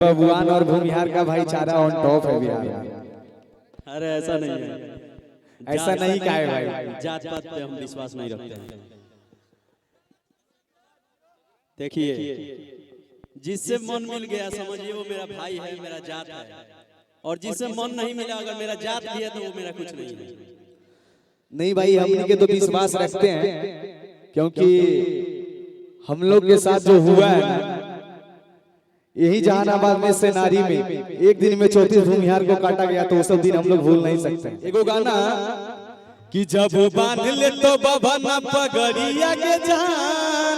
बबुआन और भूमिहार का भाईचारा ऑन टॉप है बिहार। अरे ऐसा नहीं है, ऐसा नहीं का है भाई, जात पात पे हम विश्वास नहीं रखते हैं। देखिए, जिससे मन मिल गया समझिए वो मेरा भाई है, मेरा जात है, और जिससे मन नहीं मिला अगर मेरा जात भी है तो वो मेरा कुछ नहीं है। नहीं भाई, हम के तो विश्वास रखते हैं क्योंकि हम लोग के साथ जो हुआ है ना, यही जहानाबाद में से नारी में एक दिन में 34 भूमिहार को काटा गया, तो वो सब दिन हम लोग भूल नहीं सकते। एगो गाना कि जब बांध ले तो बाबा ना पगड़िया के जान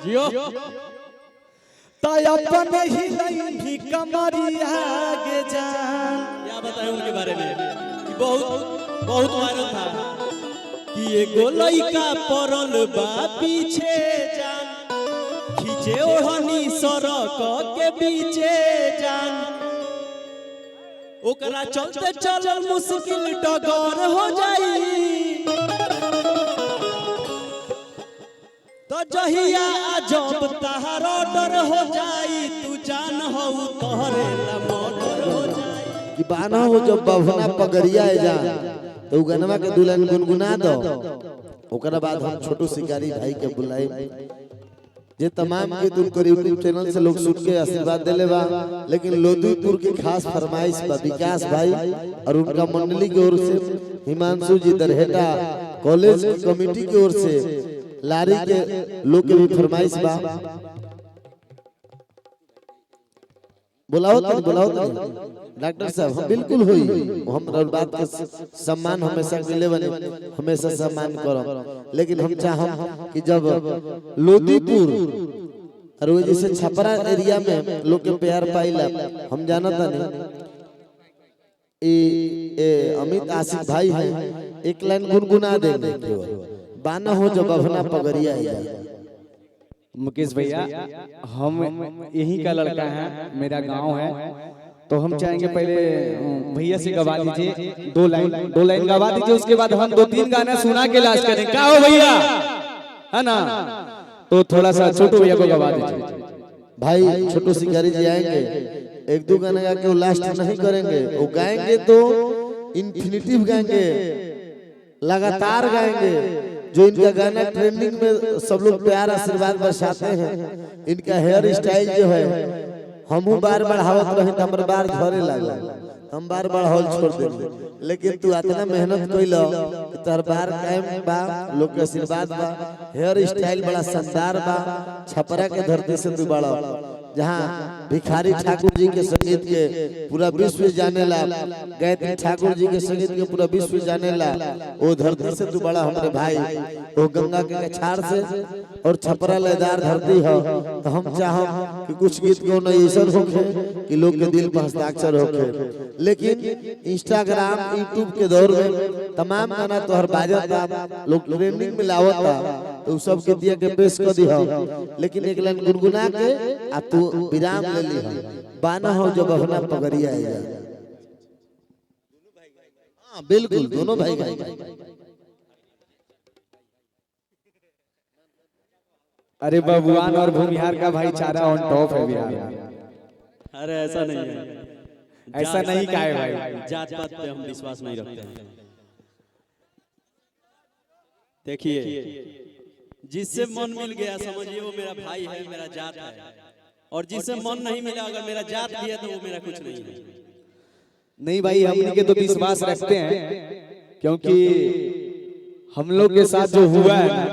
जियो अपन ही नहीं भी कमरिया के जान। क्या बताएं उनके बारे में, कि बहुत बहुत वायरल था कि एगो लइका पड़ल बा पीछे जान, खींचे ओढ़नी सड़क के बीचे जान, ओकरा चलते चलल मुश्किल डगर हो जाई, तो जहिया जब तहार ऑर्डर हो जाई, तू जान हो तोहरे ला मर्डर हो जाई। कि बाना हो जब बभना पगड़िया है जा तो उ गनवा के दुल्हन गुनगुना दो। ओकरा बाद हम छोटू शिकारी भाई के बुलाए, जे तमाम के तुम कर यूट्यूब चैनल से लोग सुन के आशीर्वाद देले बा, लेकिन लोधीपुर की खास फरमाइश बा विकास भाई और उनका मंडली की ओर से हिमांशु जी दरहेटा कॉलेज कमेटी की ओर से लारी के लोग के भी फरमाइश बा। बुलाओ डॉक्टर साहब, हम बिल्कुल हुई हम बात के सम्मान हमेशा मिले बने, हमेशा सम्मान करो, लेकिन हम चाहम कि जब लोधीपुर और वो जैसे छपरा एरिया में लोग के प्यार पाइला, हम जानता नहीं अमित आशिक भाई है, एक लाइन गुनगुना देंगे बाना हो जब बभना पगड़िया है। मुकेश भैया, हम यही का लड़का है, मेरा गांव है, तो हम चाहेंगे पहले भैया से गवा दीजिए, दो लाइन गवा दीजिए, उसके बाद हम 2-3 गाना सुना के लास्ट करें। क्या हो भैया, है ना? तो थोड़ा सा छोटू भैया को गवा दीजिए। भाई छोटू शिकारी जी आएंगे, 1-2 गाना गा के वो लास्ट नहीं करेंगे, वो गाएंगे तो इन्फिनिटिव गाएंगे, लगातार गाएंगे। जो इनका गाना ट्रेंडिंग में सब लोग प्यार आशीर्वाद बरसाते हैं, इनका हेयर स्टाइल जो है हम बार बढ़ावत रहे, हमर बार झरे लागला, हम बार हॉल छोड़ देंगे, लेकिन तू इतना मेहनत कइलो कि तोहर बार कायम बा, लोग के आशीर्वाद बा, हेयर स्टाइल बड़ा शानदार बा। छपरा के धरती से तू बड़ा, जहाँ भिखारी ठाकुर जी के संगीत के पूरा विश्व जाने ला, गायत्री ठाकुर जी के संगीत के पूरा विश्व जाने ला, वो धरती से तू बड़ा हमारे भाई, वो गंगा के कछार से और छपरा लयदार धरती हो। तो हम चाहम कि कुछ गीत गौना ऐसा होखे कि लोग के दिल पर हस्ताक्षर होखे, लेकिन इंस्टाग्राम यूट्यूब के दौर में तमाम गाना तोहर बाजता, लोग ट्रेंडिंग में लावता, तो सब के दिया के पेश कर दी हो, लेकिन एक लाइन गुनगुना के आ तू विराम ले ली हो, बाना हो जब बभना पगड़िया है। हाँ बिल्कुल, दोनों भाई भाई। अरे बबुआन और भूमिहार का भाईचारा ऑन टॉप है बिहार। अरे ऐसा नहीं है, ऐसा नहीं का है भाई, जात पात पे हम विश्वास नहीं रखते हैं। देखिए, जिससे मन मिल गया समझिए वो मेरा भाई है, मेरा जात है, और जिससे मन नहीं मिला अगर मेरा जात भी है तो वो मेरा कुछ नहीं है। नहीं भाई, हम के तो विश्वास रखते हैं क्योंकि हम लोग के साथ जो हुआ है ना,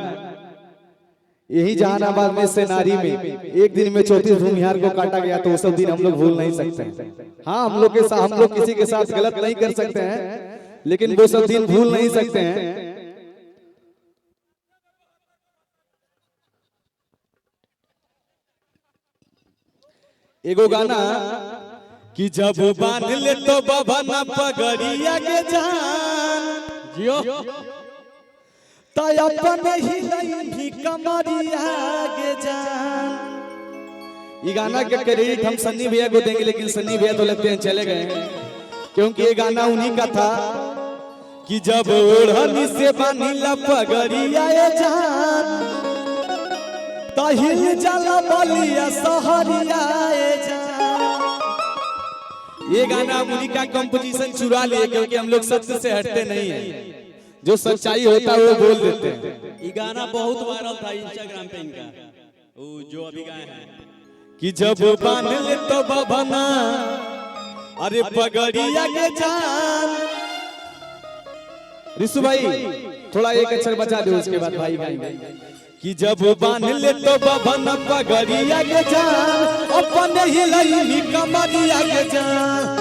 यही जहानाबाद में से नारी में एक दिन में 34 भूमिहार को काटा गया, तो वो सब दिन हम लोग भूल नहीं सकते। हाँ, हम लोग किसी के साथ गलत नहीं कर सकते हैं, लेकिन वो सब दिन भूल नहीं सकते हैं। एगो गाना कि जब बांध ले तो बाबा ना पगड़िया के जान जियो तो अपन ही नहीं भी कमरिया के जान। ये गाना के क्रेडिट हम सन्नी भैया को देंगे, लेकिन सन्नी भैया तो लगते हैं चले गए, क्योंकि ये गाना उन्हीं का था कि जब ओढ़नी से बांधिला पगड़िया के जान, तहिल जला बलिया सहरिया जान। ये गाना हम उन्हीं का कंपोजिशन चुरा लिए, क्योंकि हम लोग सत्य से हटते नहीं है, जो सच्चाई होता है वो बोल देते हैं। ये गाना बहुत वायरल था इंस्टाग्राम पे इनका, वो जो अभी गाए हैं कि जब बांध ले तो बबना, अरे पगड़िया के जान। रिसु भाई थोड़ा एक अक्षर बचा दो, उसके बाद भाई गाएंगे। कि जब बांध ले तो बबना पगड़िया के जान, अपन ही लई कमरिया के जान।